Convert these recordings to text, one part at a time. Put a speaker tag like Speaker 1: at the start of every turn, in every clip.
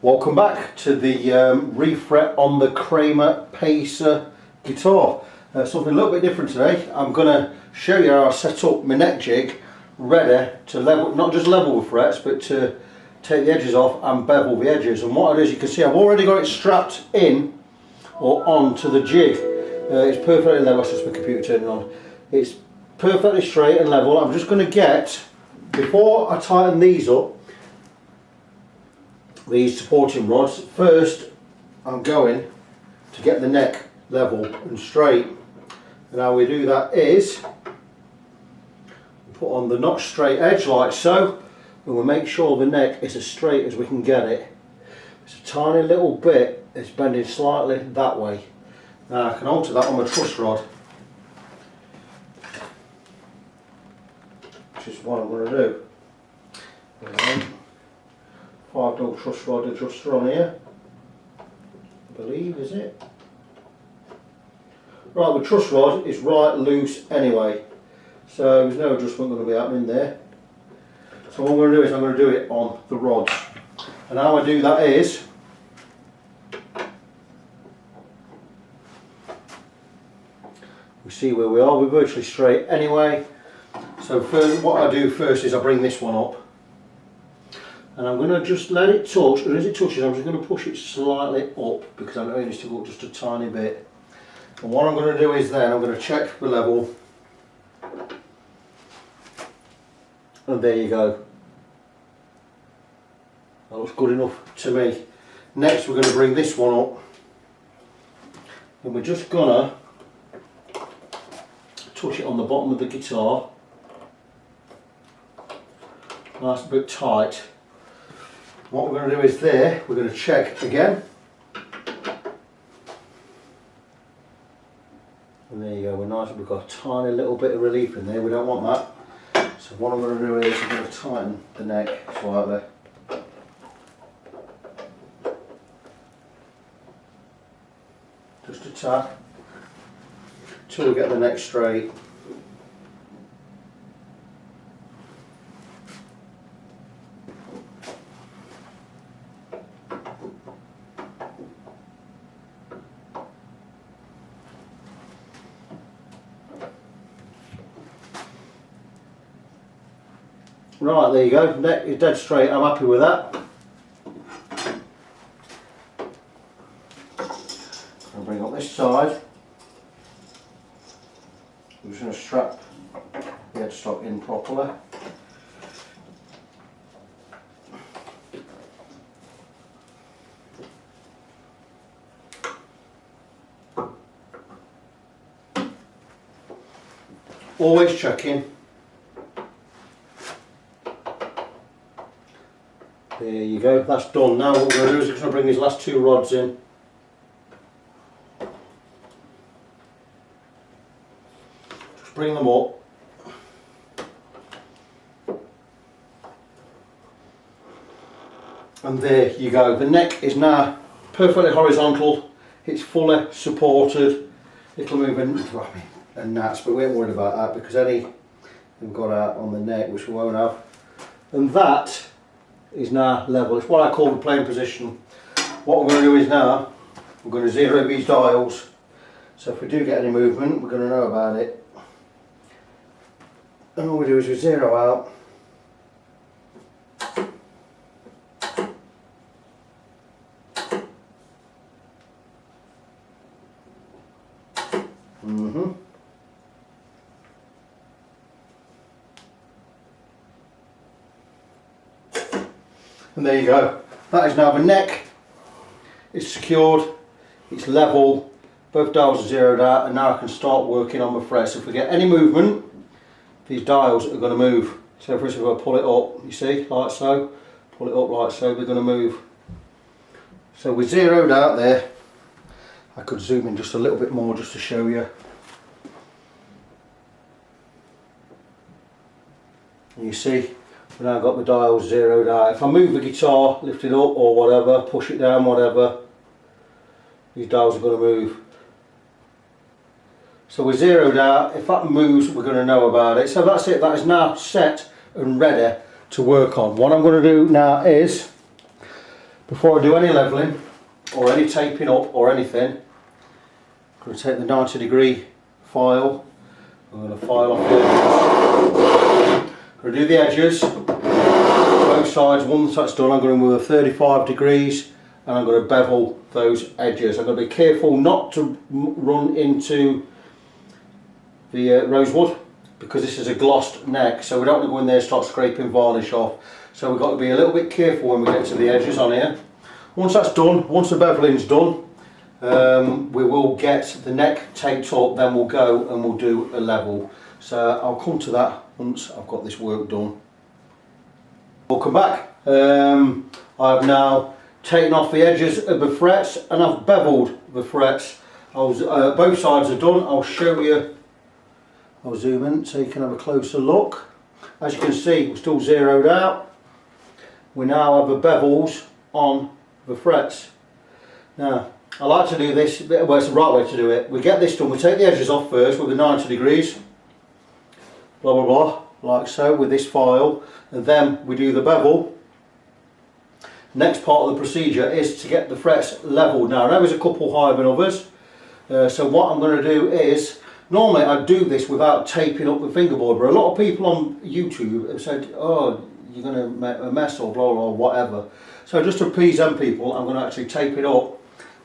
Speaker 1: Welcome back to the refret on the Kramer Pacer guitar. Something a little bit different today. I'm going to show you how I set up my neck jig ready to level, not just level with frets, but to take the edges off and bevel the edges. And what it is, you can see I've already got it strapped in or onto the jig. It's perfectly level. That's just my computer turning on. It's perfectly straight and level. I'm just going to get, before I tighten these up, these supporting rods, first I'm going to get the neck level and straight, and how we do that is put on the notch straight edge like so, and we'll make sure the neck is as straight as we can get it. It's a tiny little bit, it's bending slightly that way. Now I can alter that on my truss rod, which is what I'm going to do. 5 truss rod adjuster on here, I believe, is it? Right, the truss rod is right loose anyway, so there's no adjustment going to be happening there. So what I'm going to do is I'm going to do it on the rods, and how I do that is we see where we are. We're virtually straight anyway. So first, what I do first is I bring this one up, and I'm going to just let it touch, and as it touches I'm just going to push it slightly up because I know it needs to go up just a tiny bit. And what I'm going to do is then I'm going to check the level, and there you go. That looks good enough to me. Next we're going to bring this one up, and we're just going to touch it on the bottom of the guitar, nice a bit tight. What we're going to do is there, we're going to check again. And there you go, we've got a tiny little bit of relief in there, we don't want that. So what I'm going to do is I'm going to tighten the neck slightly. Just a tap, till we get the neck straight. Right, there you go, neck is dead straight, I'm happy with that. I'll bring up this side. I'm just going to strap the headstock in properly. Always checking. There you go, that's done. Now what we're going to do is we're going to bring these last 2 rods in. Just bring them up. And there you go. The neck is now perfectly horizontal. It's fully supported. It'll move and gnats, but we ain't worried about that because any we've got out on the neck, which we won't have. And that is now level. It's what I call the playing position. What we're going to do is now we're going to zero these dials, so if we do get any movement we're going to know about it. And all we do is we zero out, and there you go. That is now the neck. It's secured, it's level, both dials are zeroed out, and now I can start working on the frets. If we get any movement, these dials are going to move. So first we're going to pull it up, you see, like so, pull it up like so, they're going to move. So we're zeroed out there. I could zoom in just a little bit more just to show you. And you see, we've now got the dials zeroed out. If I move the guitar, lift it up or whatever, push it down, whatever, these dials are going to move. So we're zeroed out. If that moves, we're going to know about it. So that's it. That is now set and ready to work on. What I'm going to do now is Before I do any levelling or any taping up or anything, I'm going to take the 90-degree file. I'm going to file off the edges. I'm going to do the edges, both sides. Once that's done, I'm going to move 35 degrees and I'm going to bevel those edges. I'm going to be careful not to run into the rosewood, because this is a glossed neck, so we don't want to go in there and start scraping varnish off. So we've got to be a little bit careful when we get to the edges on here. Once that's done, once the beveling's done, we will get the neck taped up, then we'll go and we'll do a level. So I'll come to that once I've got this work done. Welcome back. I've now taken off the edges of the frets and I've beveled the frets. Both sides are done. I'll show you. I'll zoom in so you can have a closer look. As you can see, we're still zeroed out. We now have the bevels on the frets. Now, I like to do this, well, it's the right way to do it. We get this done, we take the edges off first with the 90 degrees, blah blah blah, like so, with this file, and then we do the bevel. Next part of the procedure is to get the frets leveled. Now, there is a couple higher than others, so what I'm going to do is, normally I do this without taping up the fingerboard, but a lot of people on YouTube have said, oh, you're going to make a mess or blah blah, whatever. So just to appease them people, I'm going to actually tape it up.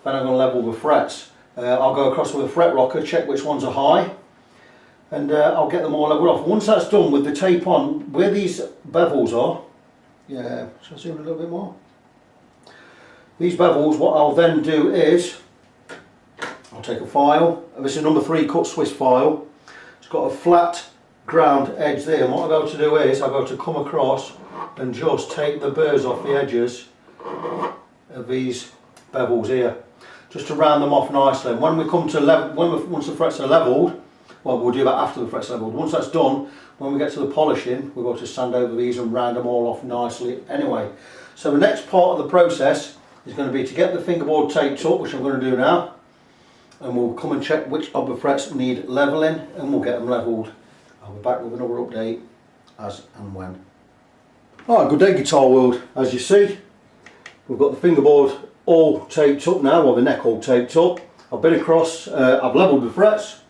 Speaker 1: Then I'm going to level the frets. I'll go across with a fret rocker, check which ones are high, and I'll get them all leveled off. Once that's done with the tape on, where these bevels are, yeah, shall I zoom in a little bit more? These bevels, what I'll then do is, I'll take a file, this is number 3 cut Swiss file. It's got a flat ground edge there, and what I'll be able to do is, I'll be able to come across and just take the burrs off the edges of these bevels here, just to round them off nicely. And when we come to once the frets are levelled, well, we'll do that after the frets are levelled. Once that's done, when we get to the polishing, we're going to sand over these and round them all off nicely anyway. So the next part of the process is going to be to get the fingerboard taped up, which I'm going to do now, and we'll come and check which of the frets need levelling, and we'll get them levelled. I'll be back with another update as and when. Alright, good day guitar world. As you see, we've got the fingerboard all taped up now, or the neck all taped up. I've been across, I've levelled the frets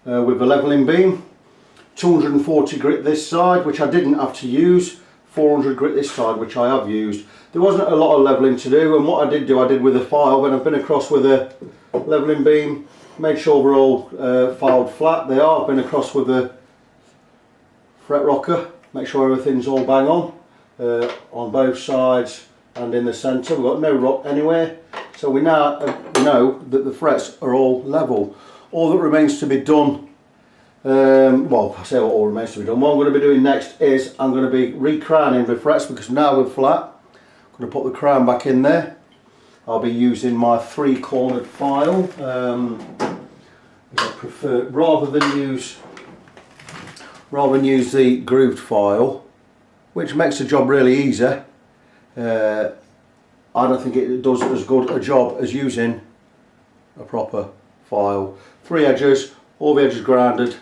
Speaker 1: with the levelling beam. 240 grit this side, which I didn't have to use. 400 grit this side, which I have used. There wasn't a lot of levelling to do, and what I did with a file. When I've been across with a levelling beam, made sure we're all filed flat. They are. I've been across with a fret rocker, make sure everything's all bang on both sides and in the centre. We've got no rock anywhere, so we now know that the frets are all level. All that remains to be done, well, I say what all remains to be done. What I'm going to be doing next is I'm going to be re-crowning the frets, because now we're flat. I'm going to put the crown back in there. I'll be using my 3-cornered file. I prefer, rather than use the grooved file, which makes the job really easy. I don't think it does as good a job as using a proper file. 3 edges, all the edges grounded,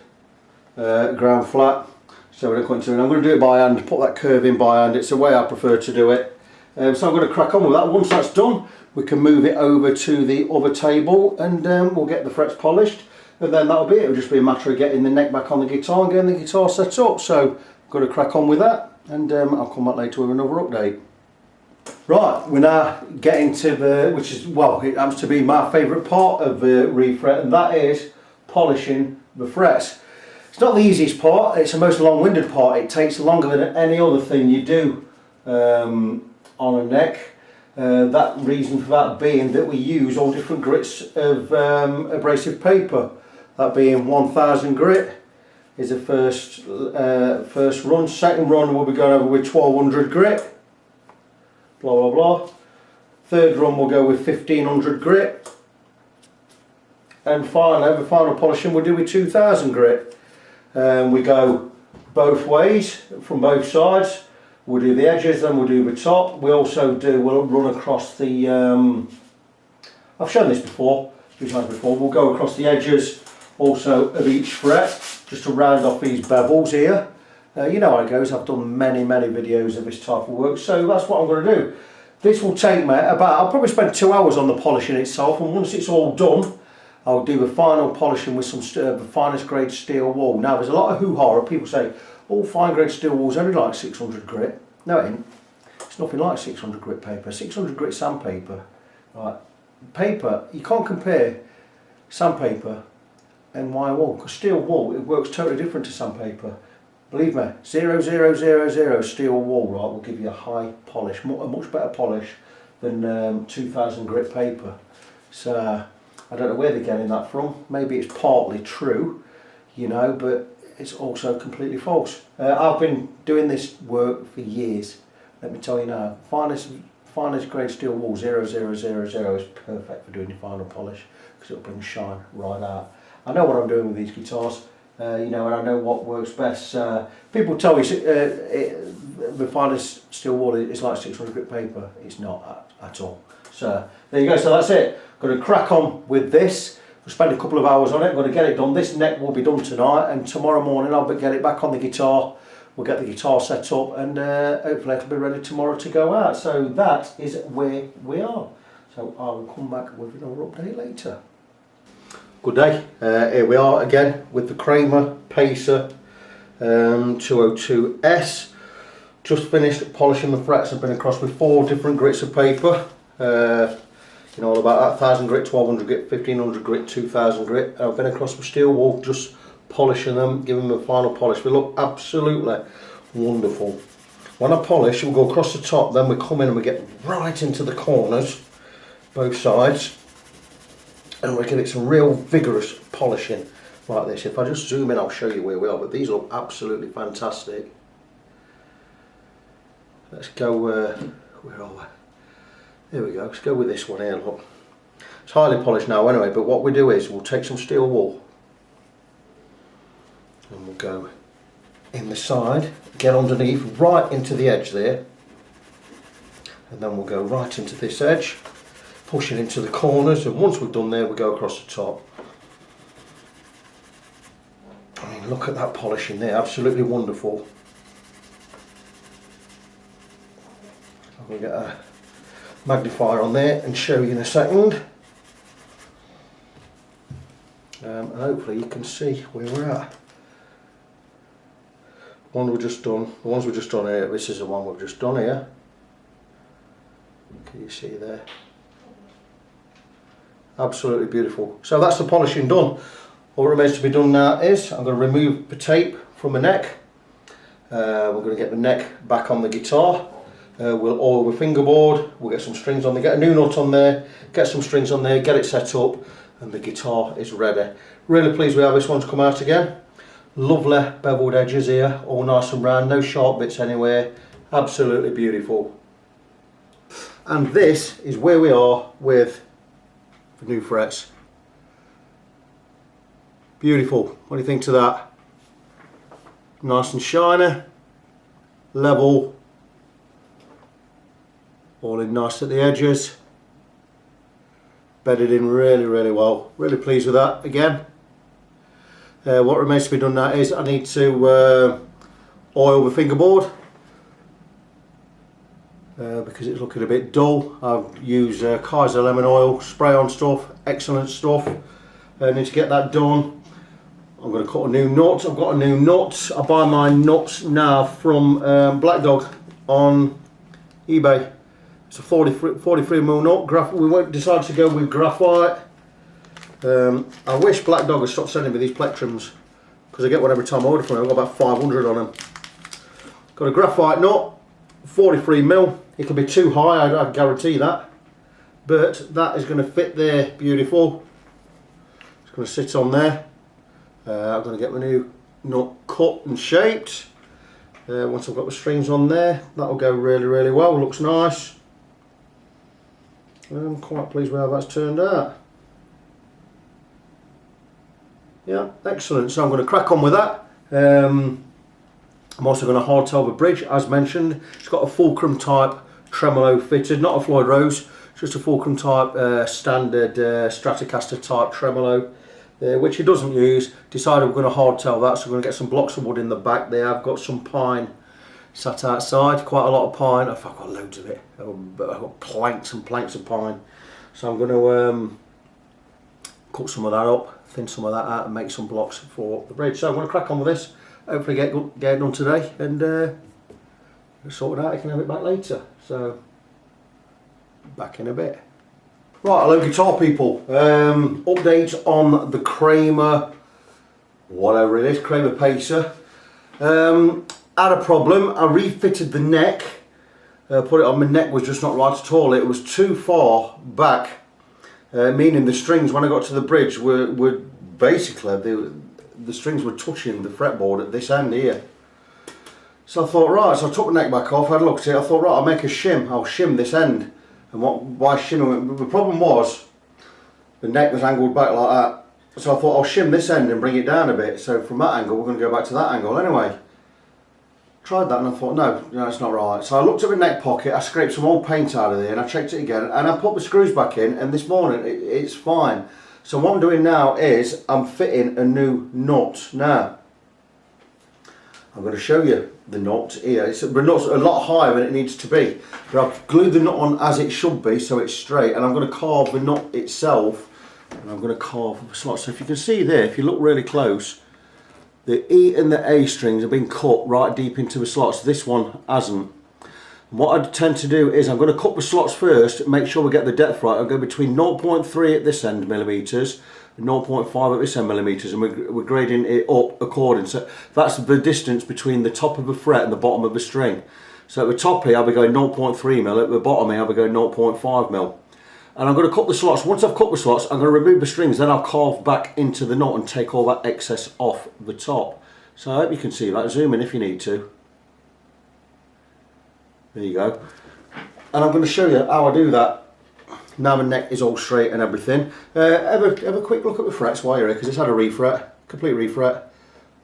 Speaker 1: ground flat, so we're not going to. I'm going to do it by hand, put that curve in by hand. It's the way I prefer to do it. So I'm going to crack on with that. Once that's done, we can move it over to the other table, and we'll get the frets polished, and then that'll be it. It'll just be a matter of getting the neck back on the guitar and getting the guitar set up. So I'm going to crack on with that, and I'll come back later with another update. Right, we're now getting to the, which is, well, it happens to be my favourite part of the refret, and that is polishing the frets. It's not the easiest part, it's the most long-winded part. It takes longer than any other thing you do on a neck. That reason for that being that we use all different grits of abrasive paper. That being 1000 grit is the first run. Second run we'll be going over with 1200 grit. Blah blah blah. Third run we'll go with 1500 grit, and finally the final polishing we'll do with 2000 grit. We go both ways from both sides. We'll do the edges, then we'll do the top. We'll run across the, I've shown this before, a few times before. We'll go across the edges also of each fret, just to round off these bevels here. You know how it goes, I've done many videos of this type of work, so that's what I'm going to do. This will take me about, I'll probably spend 2 hours on the polishing itself, and once it's all done, I'll do a final polishing with some the finest grade steel wool. Now there's a lot of hoo-ha, people say, oh, fine grade steel wool's only like 600 grit. No, it ain't. It's nothing like 600 grit paper. 600 grit sandpaper, right? Paper, you can't compare sandpaper and wire wool, because steel wool, it works totally different to sandpaper. Believe me, 0000 steel wool, right, will give you a high polish, a much better polish than 2000 grit paper. So I don't know where they're getting that from. Maybe it's partly true, you know, but it's also completely false. I've been doing this work for years. Let me tell you now, finest grade steel wool 0000 is perfect for doing your final polish, because it'll bring shine right out. I know what I'm doing with these guitars. You know, and I know what works best. People tell me the finest steel wool is like 600 grit paper. It's not at all. So there you go. So that's it. Going to crack on with this. We'll spend a couple of hours on it. Going to get it done. This neck will be done tonight, and tomorrow morning I'll get it back on the guitar. We'll get the guitar set up, and hopefully it'll be ready tomorrow to go out. So that is where we are. So I will come back with another update later. Good day, here we are again with the Kramer Pacer FT202S. Just finished polishing the frets. I've been across with 4 different grits of paper. You know, all about that 1000 grit, 1200 grit, 1500 grit, 2000 grit. I've been across with steel wool, just polishing them, giving them a final polish. They look absolutely wonderful. When I polish, we'll go across the top, then we come in and we get right into the corners, both sides. And we'll give it some real vigorous polishing like this. If I just zoom in, I'll show you where we are, but these look absolutely fantastic. Let's go, where are we? There we go, let's go with this one here, look. It's highly polished now anyway, but what we do is we'll take some steel wool and we'll go in the side, get underneath, right into the edge there, and then we'll go right into this edge. Push it into the corners, and once we've done there, we go across the top. I mean, look at that polishing there, absolutely wonderful. I'm going to get a magnifier on there and show you in a second. And hopefully you can see where we're at. The ones we've just done here, this is the one we've just done here. Can you see there? Absolutely beautiful. So that's the polishing done. All that remains to be done now is I'm going to remove the tape from the neck. We're going to get the neck back on the guitar. We'll oil the fingerboard. We'll get some strings on there, get a new nut on there, get some strings on there, get it set up, and the guitar is ready. Really pleased with how this one's come out again. Lovely beveled edges here, all nice and round, no sharp bits anywhere. Absolutely beautiful. And this is where we are with the new frets. Beautiful. What do you think to that? Nice and shiny, level, all in nice at the edges, bedded in really, really well. Really pleased with that again. What remains to be done now is I need to oil the fingerboard because it's looking a bit dull. I've used Kaiser lemon oil, spray on stuff, excellent stuff. I need to get that done. I'm going to cut a new nut. I've got a new nut. I buy my nuts now from Black Dog on eBay. It's a 43mm nut. We decided to go with graphite. I wish Black Dog had stopped sending me these plectrums, because I get one every time I order from them. I've got about 500 on them. Got a graphite nut, 43mm. It could be too high, I guarantee that. But that is going to fit there beautiful. It's going to sit on there. I'm going to get my new nut cut and shaped. Once I've got the strings on there, that'll go really, really well. Looks nice. I'm quite pleased with how that's turned out. Yeah, excellent. So I'm going to crack on with that. I'm also going to hardtail the bridge, as mentioned. It's got a fulcrum type tremolo fitted, not a Floyd Rose, just a fulcrum type standard Stratocaster type tremolo, which he doesn't use. Decided we're going to hardtail that, so we're going to get some blocks of wood in the back there. I've got some pine Sat outside, quite a lot of pine. I've got loads of it. I've got planks and planks of pine. So I'm going to cut some of that up, thin some of that out and make some blocks for the bridge. So I'm going to crack on with this. Hopefully get it done today and sort it out. I can have it back later. So back in a bit. Right, hello guitar people. Update on the Kramer, whatever it is, Kramer Pacer. Had a problem. I refitted the neck, put it on. My neck was just not right at all. It was too far back, meaning the strings when I got to the bridge were basically the strings were touching the fretboard at this end here. So I thought, right, so I took the neck back off, I had a look at it, I thought, right, I'll make a shim, I'll shim this end. And why shim? The problem was the neck was angled back like that. So I thought I'll shim this end and bring it down a bit. So from that angle we're going to go back to that angle anyway. Tried that and I thought no, it's not right. So I looked at the neck pocket, I scraped some old paint out of there and I checked it again and I put the screws back in and this morning it's fine. So what I'm doing now is I'm fitting a new nut. Now I'm going to show you the nut here. The nut's a lot higher than it needs to be. But I've glued the nut on as it should be so it's straight and I'm going to carve the nut itself and I'm going to carve the slots. So if you can see there, if you look really close, the E and the A strings have been cut right deep into the slots. This one hasn't. And what I tend to do is I'm going to cut the slots first, make sure we get the depth right. I'll go between 0.3 at this end millimetres and 0.5 at this end millimetres, and we're grading it up according. So that's the distance between the top of the fret and the bottom of the string. So at the top here I'll be going 0.3 mil, at the bottom here I'll be going 0.5 mil. And I'm going to cut the slots. Once I've cut the slots, I'm going to remove the strings, then I'll carve back into the nut and take all that excess off the top. So I hope you can see that. Zoom in if you need to. There you go. And I'm going to show you how I do that. Now my neck is all straight and everything. Have a quick look at the frets while you're here, because it's had a refret, complete refret.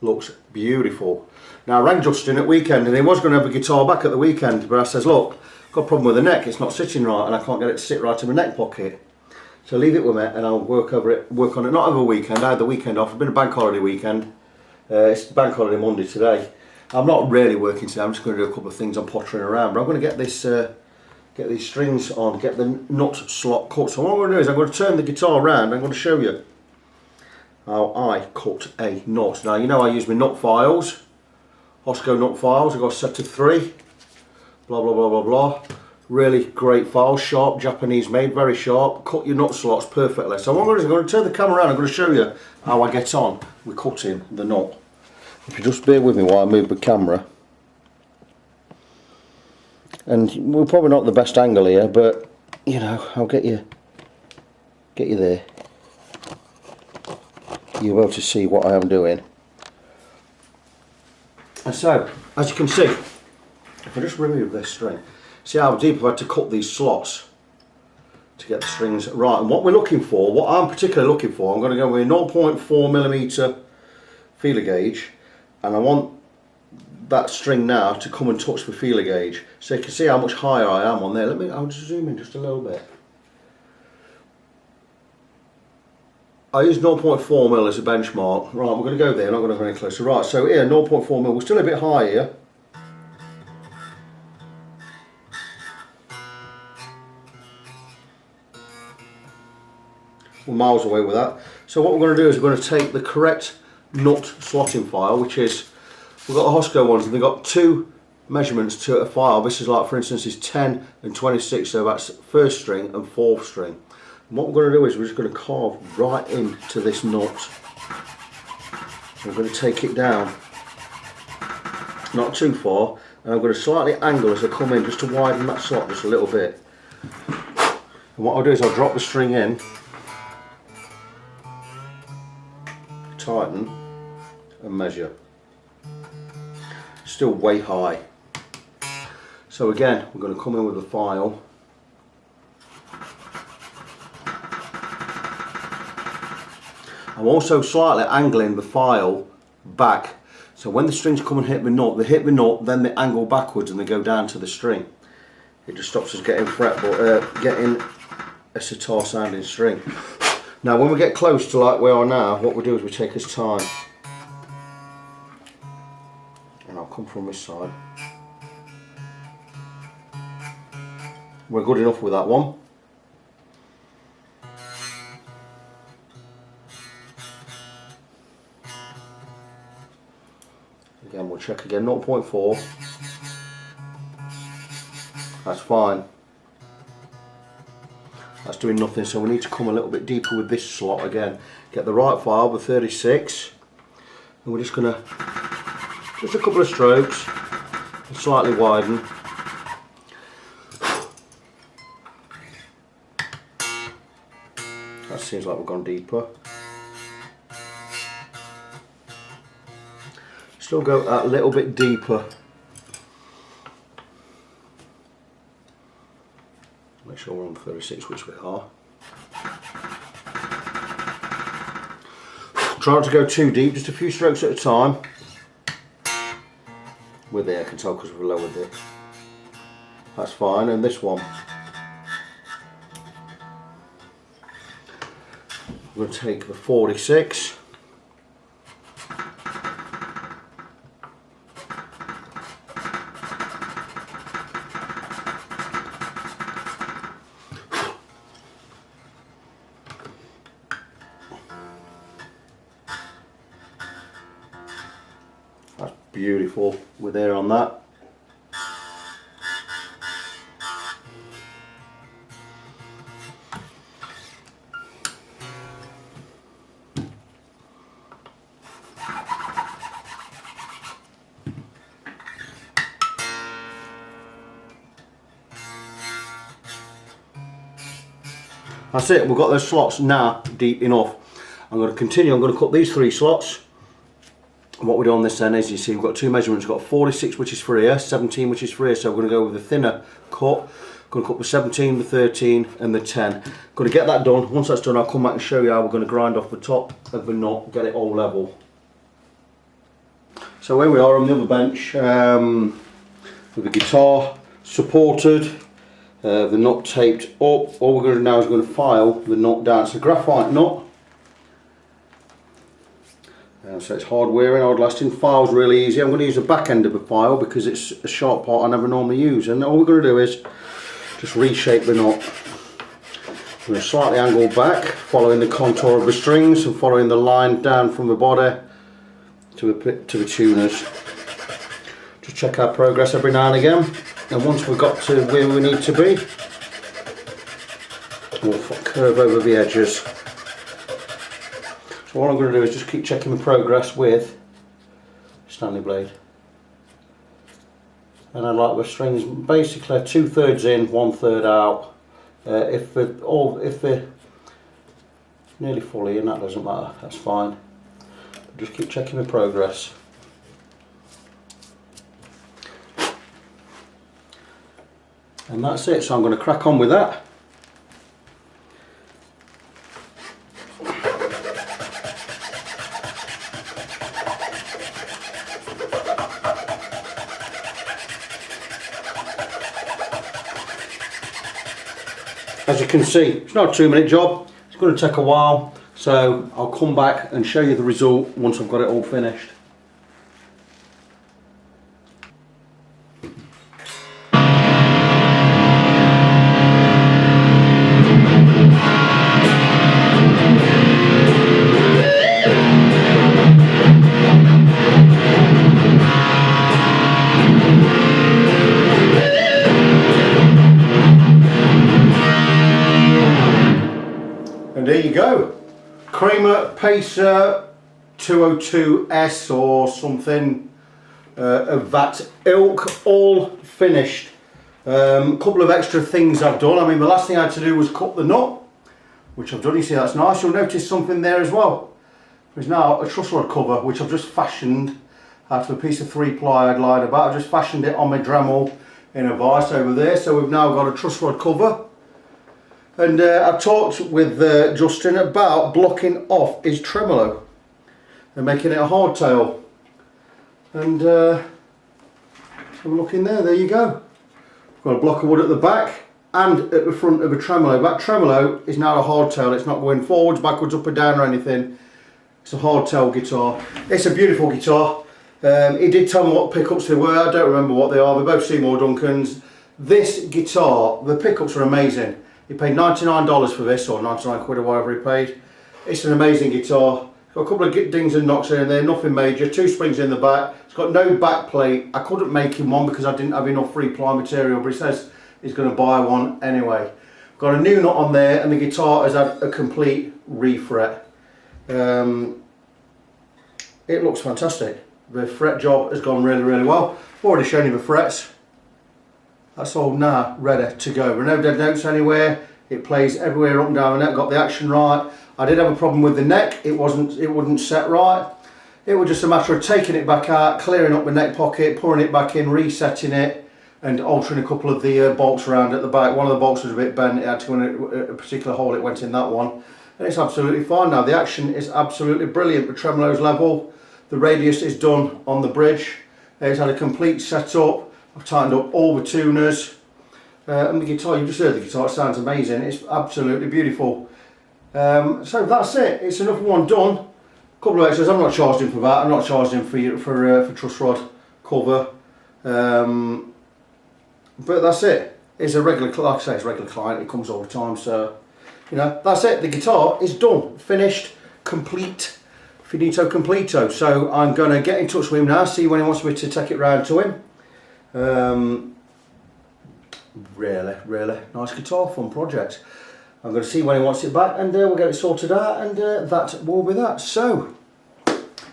Speaker 1: Looks beautiful. Now I rang Justin at weekend and he was going to have a guitar back at the weekend, but I says, look, got a problem with the neck, it's not sitting right and I can't get it to sit right in my neck pocket. So leave it with me and I'll work on it, not over a weekend. I had the weekend off, it's been a bank holiday weekend. It's bank holiday Monday today. I'm not really working today, I'm just going to do a couple of things, I'm pottering around, but I'm going to get this, get these strings on, get the nut slot cut. So what I'm going to do is I'm going to turn the guitar around, I'm going to show you how I cut a nut. Now you know I use my nut files, Hosco nut files, I've got a set of 3. Blah blah blah blah blah. Really great files, sharp, Japanese made, very sharp. Cut your nut slots perfectly. So what I'm going to do is I'm going to turn the camera around. I'm going to show you how I get on with cutting the nut. If you just bear with me while I move the camera. And we're probably not the best angle here, but you know, I'll get you there. You'll be able to see what I am doing. And so, as you can see, if I just remove this string, see how deep I've had to cut these slots to get the strings right. And what we're looking for, what I'm particularly looking for, I'm going to go with a 0.4mm feeler gauge, and I want that string now to come and touch the feeler gauge, so you can see how much higher I am on there. I'll just zoom in just a little bit. I use 0.4mm as a benchmark. Right, we're going to go there, I'm not going to go any closer. Right, so here 0.4mm, we're still a bit high here. We're miles away with that. So what we're going to do is we're going to take the correct nut slotting file, which is, we've got the Hosco ones and they've got 2 measurements to a file. This is like, for instance, is 10 and 26, so that's 1st string and 4th string. And what we're going to do is we're just going to carve right into this nut. We're going to take it down, not too far, and I'm going to slightly angle as I come in just to widen that slot just a little bit. And what I'll do is I'll drop the string in, tighten and measure. Still way high. So again, we're going to come in with a file. I'm also slightly angling the file back, so when the strings come and hit the nut, they hit the nut, then they angle backwards and they go down to the string. It just stops us getting getting a sitar sounding string. Now when we get close to like we are now, what we do is we take us time. And I'll come from this side. we're good enough with that one. Again, we'll check again, 0.4. That's fine. That's doing nothing, so we need to come a little bit deeper with this slot again. Get the right file with 36, and we're just gonna, just a couple of strokes, slightly widen. That seems like we've gone deeper. Still go a little bit deeper. Make sure we're on 36, which we are. Try not to go too deep, just a few strokes at a time. We're there, I can tell because we've lowered it. That's fine, and this one. I'm going to take the 46. That's beautiful, we're there on that. That's it, we've got those slots now deep enough. I'm going to continue, I'm going to cut these 3 slots. And what we do on this then is, you see we've got 2 measurements, we've got 46 which is for here, 17 which is for here, so we're going to go with the thinner cut. Going to cut the 17, the 13 and the 10. Going to get that done. Once that's done, I'll come back and show you how we're going to grind off the top of the nut, get it all level. So here we are on the other bench with the guitar supported, the nut taped up. All we're going to do now is we're going to file the nut down. It's a graphite nut. So it's hard wearing, hard lasting, file's really easy. I'm going to use the back end of the file because it's a sharp part I never normally use, and all we're going to do is just reshape the nut. I'm going to slightly angle back, following the contour of the strings and following the line down from the body to the tuners. Just check our progress every now and again, and once we've got to where we need to be, we'll curve over the edges. So all I'm going to do is just keep checking the progress with Stanley blade. And I like the strings basically 2/3 in, 1/3 out. If they're nearly fully in, that doesn't matter, that's fine. But just keep checking the progress. And that's it, so I'm going to crack on with that. As you can see, it's not a 2-minute job, it's going to take a while, so I'll come back and show you the result once I've got it all finished. There you go, Kramer Pacer FT202S or something of that ilk, all finished. A couple of extra things I've done. I mean, the last thing I had to do was cut the nut, which I've done. You see, that's nice. You'll notice something there as well. There's now a truss rod cover which I've just fashioned out of a piece of 3-ply I'd lied about. I've just fashioned it on my Dremel in a vise over there, so we've now got a truss rod cover. And I've talked with Justin about blocking off his tremolo and making it a hardtail. And have a look in there, there you go. Got a block of wood at the back and at the front of a tremolo. That tremolo is now a hardtail, it's not going forwards, backwards, up and down or anything. It's a hardtail guitar. It's a beautiful guitar. He did tell me what pickups they were, I don't remember what they are. They're both Seymour Duncans. This guitar, the pickups are amazing. He paid $99 for this, or 99 quid or whatever he paid. It's an amazing guitar. It's got a couple of dings and knocks in there, nothing major. 2 springs in the back. It's got no back plate. I couldn't make him one because I didn't have enough 3-ply material, but he says he's going to buy one anyway. Got a new nut on there, and the guitar has had a complete refret. It looks fantastic. The fret job has gone really, really well. I've already shown you the frets. That's all now ready to go. There are no dead notes anywhere. It plays everywhere up and down the neck. Got the action right. I did have a problem with the neck. It wouldn't set right. It was just a matter of taking it back out, clearing up the neck pocket, pouring it back in, resetting it, and altering a couple of the bolts around at the back. One of the bolts was a bit bent. It had to go in a particular hole. It went in that one, and it's absolutely fine now. The action is absolutely brilliant. The tremolo's level. The radius is done on the bridge. It's had a complete setup. I've tightened up all the tuners, and the guitar, you just heard the guitar, it sounds amazing. It's absolutely beautiful. So that's it. It's another one done. A couple of extras. I'm not charged him for that. I'm not charged him for truss rod cover. But that's it. It's a regular, like I say, it's a regular client. It comes all the time. So you know, that's it. The guitar is done, finished, complete. Finito completo. So I'm going to get in touch with him now, see when he wants me to take it round to him. Really nice guitar, fun project. I'm going to see when he wants it back, and we'll get it sorted out, and that will be that. So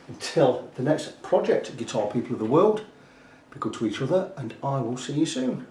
Speaker 1: until the next project, guitar people of the world, be good to each other, and I will see you soon.